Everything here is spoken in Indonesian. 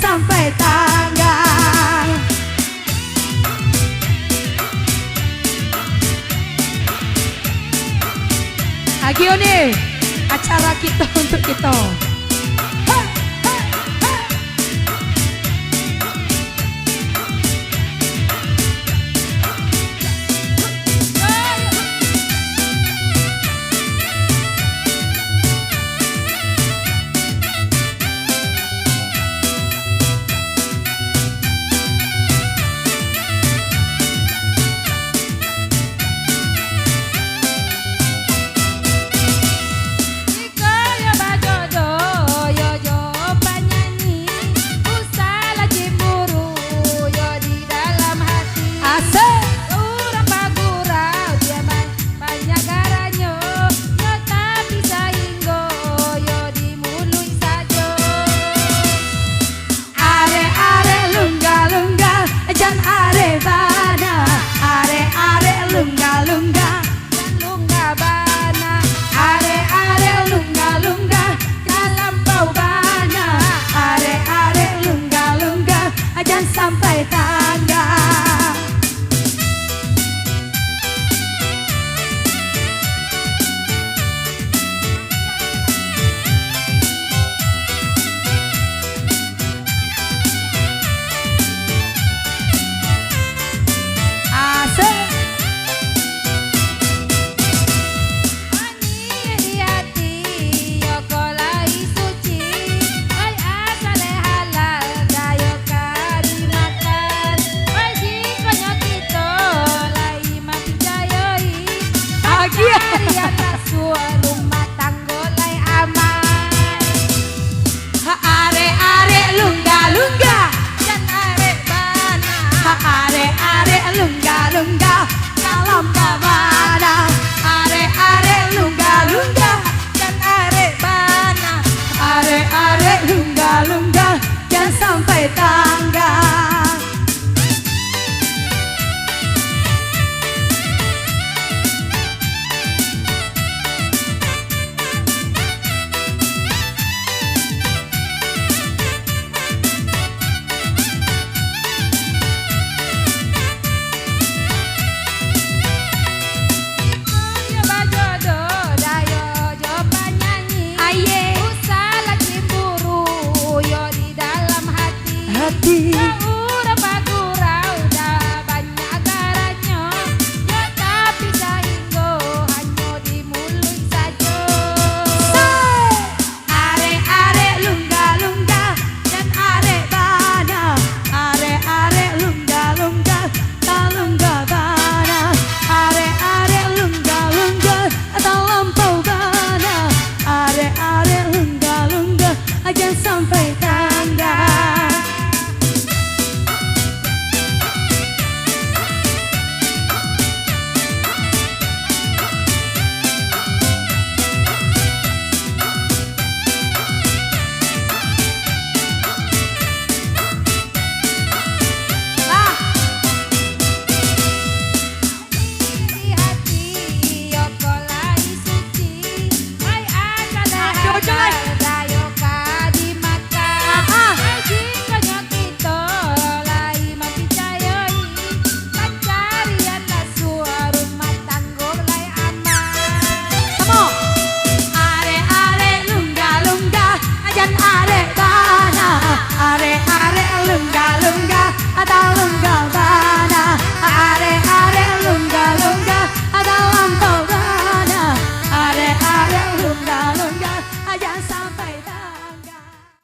sampai tanggal. Agio nih, acara kita untuk kita. Sampai tanggal. Asik. Rumah tangga lai aman. Are lungga dan are bana. Are lungga dalam bana. Are lungga dan are bana. Are lungga dan sampai tanggal. Udah bagurau, udah banyak agaranya, ya tapi sainggo hanya di mulut saja. Are lungga dan are bana. Are lungga talungga bana. Are lungga talampau bana. Are lungga aja sampai